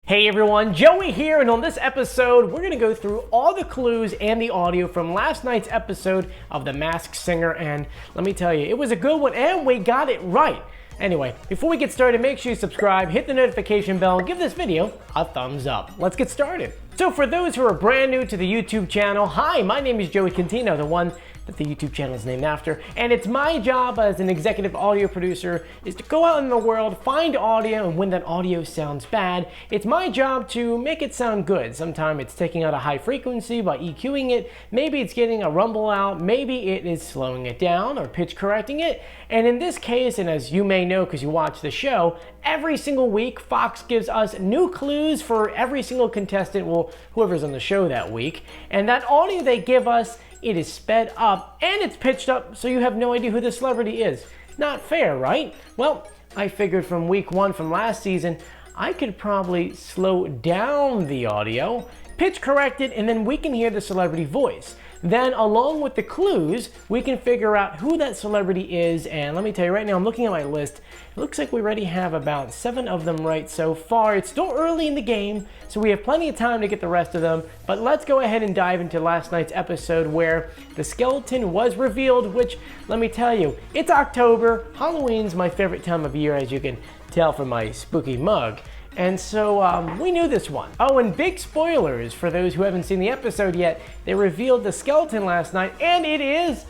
Hey everyone, Joey here, and on this episode, we're going to go through all the clues and the audio from last night's episode of The Masked Singer, and let me tell you, it was a good one, and we got it right. Anyway, before we get started, make sure you subscribe, hit the notification bell, and give this video a thumbs up. Let's get started. So for those who are brand new to the YouTube channel, hi, my name is Joey Contino, the one that the YouTube channel is named after, and it's my job as an executive audio producer is to go out in the world, find audio, and when that audio sounds bad, it's my job to make it sound good. Sometimes it's taking out a high frequency by EQing it, maybe it's getting a rumble out, maybe it is slowing it down or pitch correcting it, and in this case, and as you may know because you watch the show, every single week Fox gives us new clues for every single contestant, well, whoever's on the show that week, and that audio they give us, it is sped up and it's pitched up so you have no idea who the celebrity is. Not fair, right? Well, I figured from week one from last season, I could probably slow down the audio, pitch correct it, and then we can hear the celebrity voice. Then along with the clues, we can figure out who that celebrity is, and let me tell you right now, I'm looking at my list, it looks like we already have about 7 of them right so far. It's still early in the game, so we have plenty of time to get the rest of them, but let's go ahead and dive into last night's episode where the skeleton was revealed, which, let me tell you, it's October, Halloween's my favorite time of year, as you can tell from my spooky mug. And so we knew this one. Oh, and big spoilers for those who haven't seen the episode yet. They revealed the skeleton last night, and it is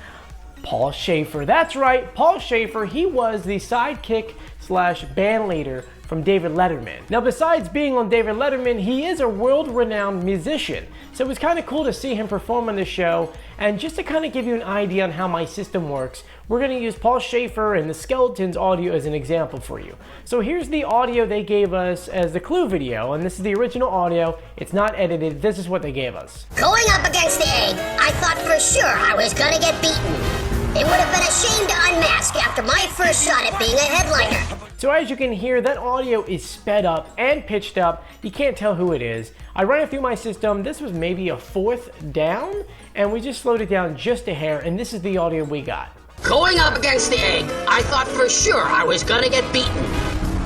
Paul Shaffer. That's right, Paul Shaffer. He was the sidekick slash band leader from David Letterman. Now, besides being on David Letterman, he is a world-renowned musician. So it was kind of cool to see him perform on the show. And just to kind of give you an idea on how my system works, we're going to use Paul Shaffer and the Skeleton's audio as an example for you. So here's the audio they gave us as the clue video, and this is the original audio. It's not edited. This is what they gave us. Going up against the egg, I thought for sure I was going to get beaten. It would have been a shame to unmask after my first shot at being a headliner. So as you can hear, that audio is sped up and pitched up. You can't tell who it is. I ran it through my system. This was maybe a 4th down, and we just slowed it down just a hair, and this is the audio we got. Going up against the egg, I thought for sure I was gonna get beaten.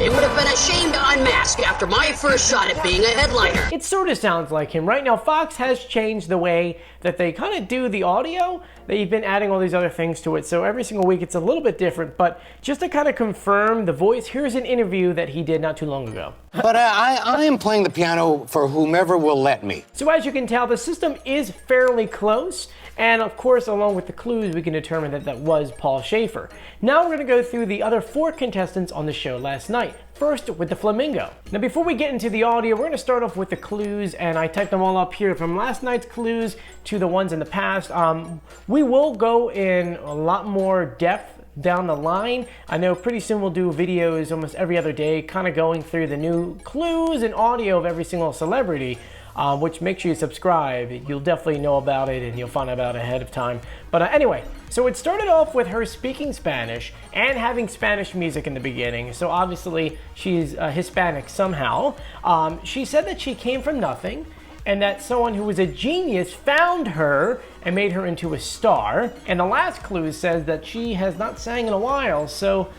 It would have been a shame to unmask after my first shot at being a headliner. It sort of sounds like him. Right now, Fox has changed the way that they kind of do the audio. They've been adding all these other things to it, so every single week it's a little bit different. But just to kind of confirm the voice, here's an interview that he did not too long ago. But I am playing the piano for whomever will let me. So as you can tell, the system is fairly close. And of course, along with the clues, we can determine that that was Paul Shaffer. Now we're going to go through the other 4 contestants on the show last night. First, with the Flamingo. Now before we get into the audio, we're going to start off with the clues, and I typed them all up here from last night's clues to the ones in the past. We will go in a lot more depth down the line. I know pretty soon we'll do videos almost every other day, kind of going through the new clues and audio of every single celebrity. Which make sure you subscribe. You'll definitely know about it and you'll find out about it ahead of time. But anyway, so it started off with her speaking Spanish and having Spanish music in the beginning. So obviously she's Hispanic somehow. She said that she came from nothing and that someone who was a genius found her and made her into a star. And the last clue says that she has not sang in a while. So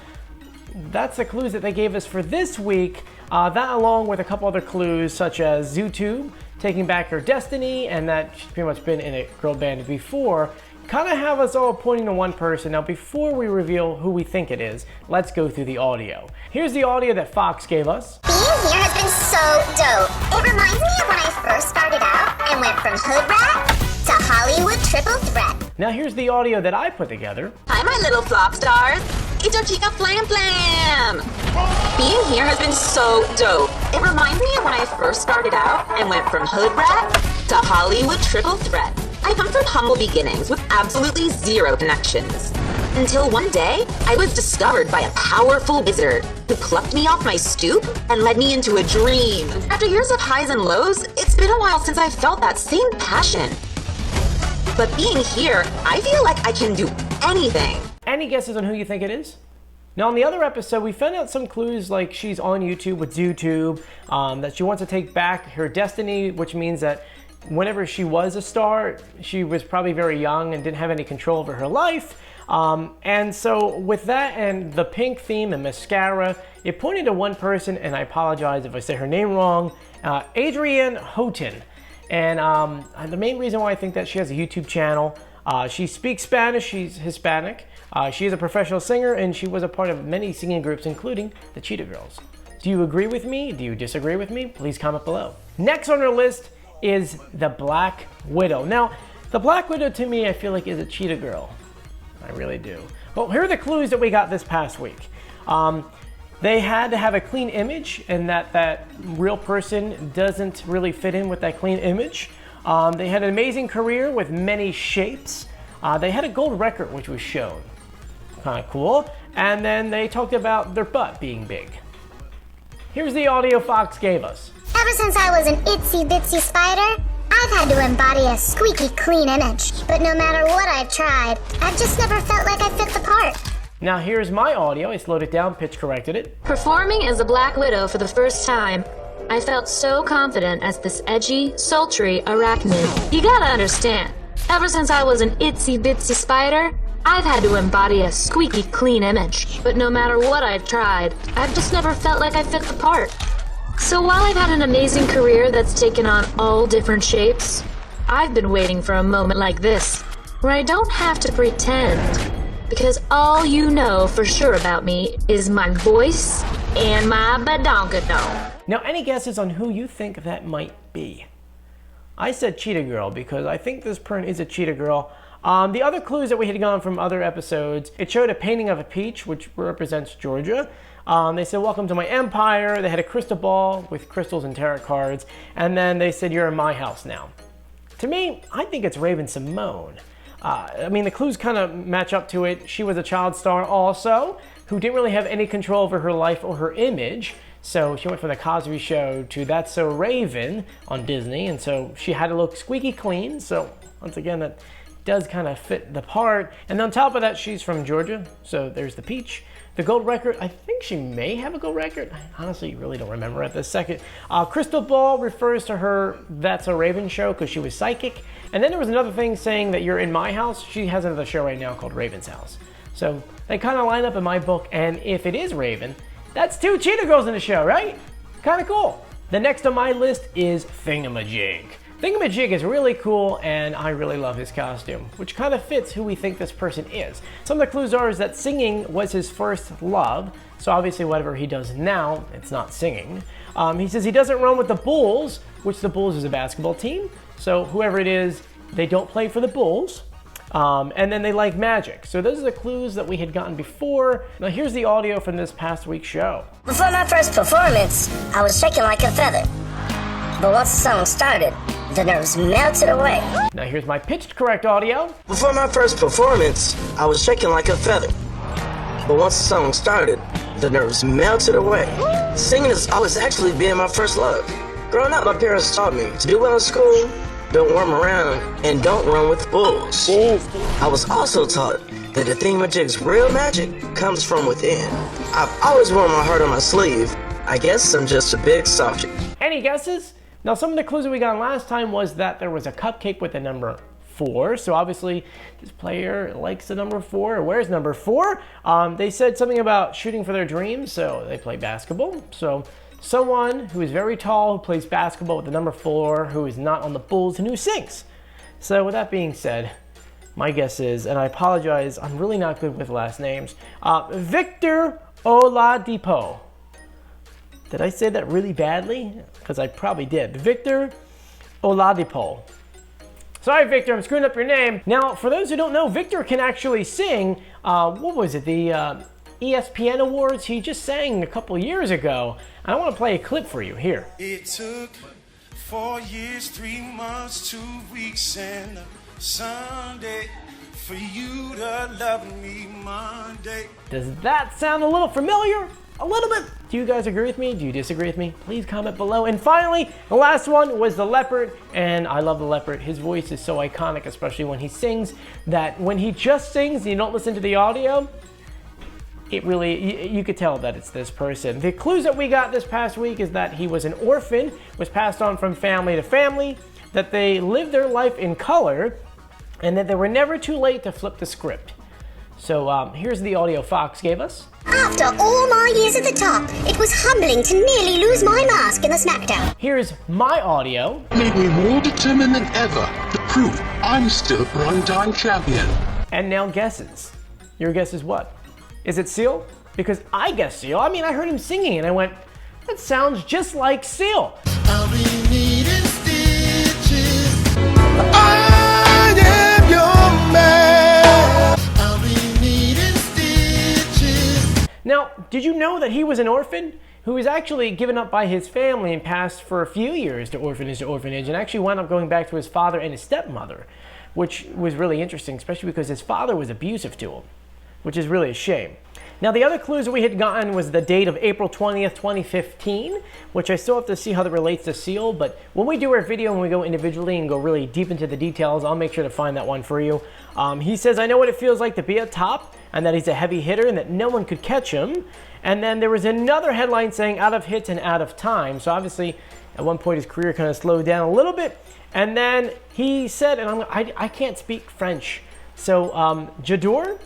that's the clues that they gave us for this week. That along with a couple other clues such as ZooTube, taking back her destiny, and that she's pretty much been in a girl band before, kind of have us all pointing to one person. Now before we reveal who we think it is, let's go through the audio. Here's the audio that Fox gave us. Being here has been so dope. It reminds me of when I first started out and went from hood rat to Hollywood triple threat. Now here's the audio that I put together. Hi, my little flop stars. It's your chica Flam Flam. Being here has been so dope. It reminds me of when I first started out and went from hood rat to Hollywood triple threat. I come from humble beginnings with absolutely zero connections. Until one day, I was discovered by a powerful wizard who plucked me off my stoop and led me into a dream. After years of highs and lows, it's been a while since I felt that same passion. But being here, I feel like I can do anything. Any guesses on who you think it is? Now on the other episode, we found out some clues like she's on YouTube with ZooTube, that she wants to take back her destiny, which means that whenever she was a star, she was probably very young and didn't have any control over her life. And so with that and the pink theme and mascara, it pointed to one person, and I apologize if I say her name wrong, Adrienne Houghton. And the main reason why I think that she has a YouTube channel, she speaks Spanish, she's Hispanic. She is a professional singer, and she was a part of many singing groups, including the Cheetah Girls. Do you agree with me? Do you disagree with me? Please comment below. Next on our list is the Black Widow. Now, the Black Widow to me, I feel like is a cheetah girl. I really do. Well, here are the clues that we got this past week. They had to have a clean image, and that real person doesn't really fit in with that clean image. They had an amazing career with many shapes. They had a gold record, which was shown. Kind of cool. And then they talked about their butt being big. Here's the audio Fox gave us. Ever since I was an itsy bitsy spider, I've had to embody a squeaky clean image. But no matter what I've tried, I've just never felt like I fit the part. Now here's my audio. I slowed it down, pitch corrected it. Performing as the Black Widow for the first time, I felt so confident as this edgy, sultry arachnid. You gotta understand, ever since I was an itsy bitsy spider, I've had to embody a squeaky clean image. But no matter what I've tried, I've just never felt like I fit the part. So while I've had an amazing career that's taken on all different shapes, I've been waiting for a moment like this, where I don't have to pretend. Because all you know for sure about me is my voice and my badonkadonk. Now, any guesses on who you think that might be? I said Cheetah Girl because I think this person is a Cheetah Girl. The other clues that we had gone from other episodes, it showed a painting of a peach, which represents Georgia. They said, welcome to my empire. They had a crystal ball with crystals and tarot cards. And then they said, you're in my house now. To me, I think it's Raven Simone. I mean, the clues kind of match up to it. She was a child star also, who didn't really have any control over her life or her image. So she went from the Cosby Show to That's So Raven on Disney. And so she had to look squeaky clean. So once again, that does kind of fit the part. And on top of that, she's from Georgia. So there's the peach. The gold record, I think she may have a gold record. I honestly really don't remember at this second. Crystal ball refers to her That's a Raven show because she was psychic. And then there was another thing saying that you're in my house. She has another show right now called Raven's House. So they kind of line up in my book. And if it is Raven, that's two Cheetah Girls in the show, right? Kind of cool. The next on my list is Thingamajig. Thingamajig is really cool, and I really love his costume, which kind of fits who we think this person is. Some of the clues are is that singing was his first love, so obviously whatever he does now, it's not singing. He says he doesn't run with the Bulls, which the Bulls is a basketball team, so whoever it is, they don't play for the Bulls. And then they like magic. So those are the clues that we had gotten before. Now here's the audio from this past week's show. Before my first performance, I was shaking like a feather. But once the song started, the nerves melted away. Now here's my pitched correct audio. Before my first performance, I was shaking like a feather. But once the song started, the nerves melted away. Singing has always actually been my first love. Growing up, my parents taught me to do well in school, don't worm around, and don't run with bulls. I was also taught that the Thingamajig's real magic comes from within. I've always worn my heart on my sleeve. I guess I'm just a big softie. Any guesses? Now, some of the clues that we got last time was that there was a cupcake with the number 4. So obviously, this player likes the number 4 or wears number 4. They said something about shooting for their dreams, so they play basketball. So someone who is very tall, who plays basketball with the number 4, who is not on the Bulls, and who sings. So with that being said, my guess is, and I apologize, I'm really not good with last names, Victor Oladipo. Did I say that really badly? Because I probably did. Victor Oladipo. Sorry, Victor, I'm screwing up your name. Now, for those who don't know, Victor can actually sing, what was it, the ESPN Awards? He just sang a couple years ago. I want to play a clip for you here. It took 4 years, 3 months, 2 weeks, and a Sunday for you to love me Monday. Does that sound a little familiar? A little bit. Do you guys agree with me? Do you disagree with me? Please comment below. And finally, the last one was the Leopard, and I love the Leopard. His voice is so iconic, especially when he sings, that when he just sings and you don't listen to the audio, it really, you could tell that it's this person. The clues that we got this past week is that he was an orphan, was passed on from family to family, that they lived their life in color, and that they were never too late to flip the script. So here's the audio Fox gave us. After all my years at the top, it was humbling to nearly lose my mask in the SmackDown. Here's my audio. Made me more determined than ever to prove I'm still a primetime champion. And now guesses. Your guess is what? Is it Seal? Because I guessed Seal. I mean, I heard him singing and I went, that sounds just like Seal. I'll be needing stitches. I am your man. I'll be needing stitches. Now, did you know that he was an orphan who was actually given up by his family and passed for a few years to orphanage and actually wound up going back to his father and his stepmother, which was really interesting, especially because his father was abusive to him, which is really a shame. Now, the other clues that we had gotten was the date of April 20th, 2015, which I still have to see how that relates to Seal, but when we do our video and we go individually and go really deep into the details, I'll make sure to find that one for you. He says, I know what it feels like to be at top, and that he's a heavy hitter and that no one could catch him. And then there was another headline saying out of hits and out of time. So obviously, at one point his career kind of slowed down a little bit. And then he said, and I can't speak French, so j'adore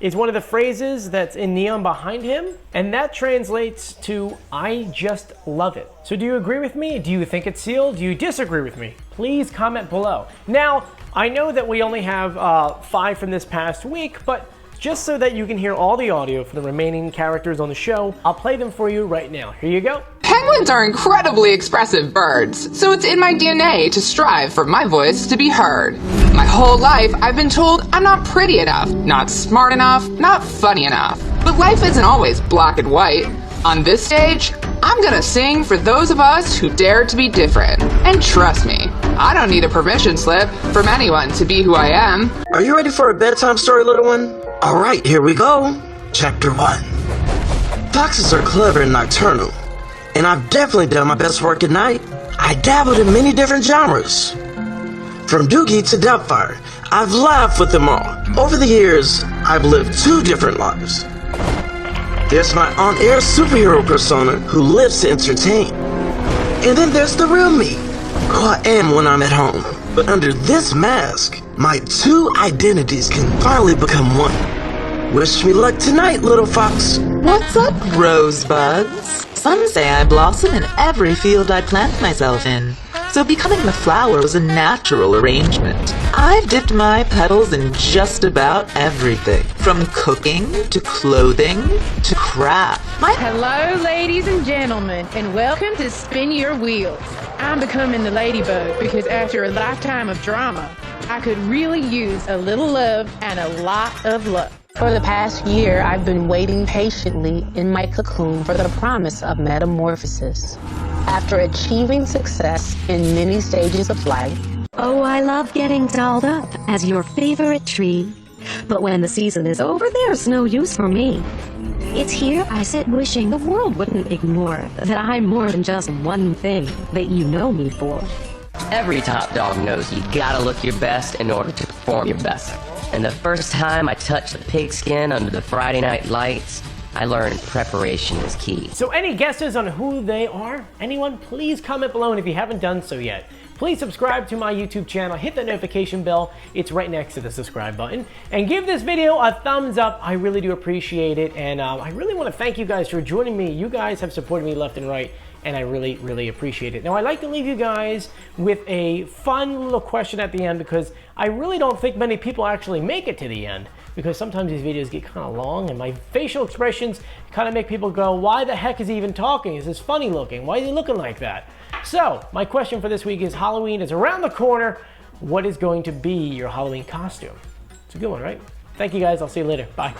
is one of the phrases that's in neon behind him, and that translates to I just love it. So do you agree with me? Do you think it's Seal? Do you disagree with me? Please comment below. Now, I know that we only have 5 from this past week, but just so that you can hear all the audio for the remaining characters on the show, I'll play them for you right now. Here you go. Penguins are incredibly expressive birds, so it's in my DNA to strive for my voice to be heard. My whole life, I've been told I'm not pretty enough, not smart enough, not funny enough. But life isn't always black and white. On this stage, I'm gonna sing for those of us who dare to be different. And trust me, I don't need a permission slip from anyone to be who I am. Are you ready for a bedtime story, little one? Alright, here we go. Chapter 1. Foxes are clever and nocturnal, and I've definitely done my best work at night. I dabbled in many different genres. From Doogie to Doubtfire, I've laughed with them all. Over the years, I've lived 2 different lives. There's my on-air superhero persona who lives to entertain. And then there's the real me, who I am when I'm at home. But under this mask, my 2 identities can finally become one. Wish me luck tonight, little fox. What's up, rosebuds? Some say I blossom in every field I plant myself in, so becoming the flower was a natural arrangement. I've dipped my petals in just about everything, from cooking to clothing to craft. Hello, ladies and gentlemen, and welcome to Spin Your Wheels. I'm becoming the ladybug because after a lifetime of drama, I could really use a little love and a lot of luck. For the past year, I've been waiting patiently in my cocoon for the promise of metamorphosis. After achieving success in many stages of life, oh, I love getting dolled up as your favorite tree. But when the season is over, there's no use for me. It's here I sit wishing the world wouldn't ignore that I'm more than just one thing that you know me for. Every top dog knows you gotta look your best in order to perform your best. And the first time I touched the pigskin under the Friday night lights, I learned preparation is key. So any guesses on who they are? Anyone? Please comment below, and if you haven't done so yet, please subscribe to my YouTube channel, hit the notification bell, it's right next to the subscribe button, and give this video a thumbs up. I really do appreciate it, and I really want to thank you guys for joining me. You guys have supported me left and right, and I really, really appreciate it. Now, I'd like to leave you guys with a fun little question at the end, because I really don't think many people actually make it to the end, because sometimes these videos get kind of long, and my facial expressions kind of make people go, why the heck is he even talking? Is this funny looking? Why is he looking like that? So, my question for this week is, Halloween is around the corner. What is going to be your Halloween costume? It's a good one, right? Thank you guys. I'll see you later. Bye.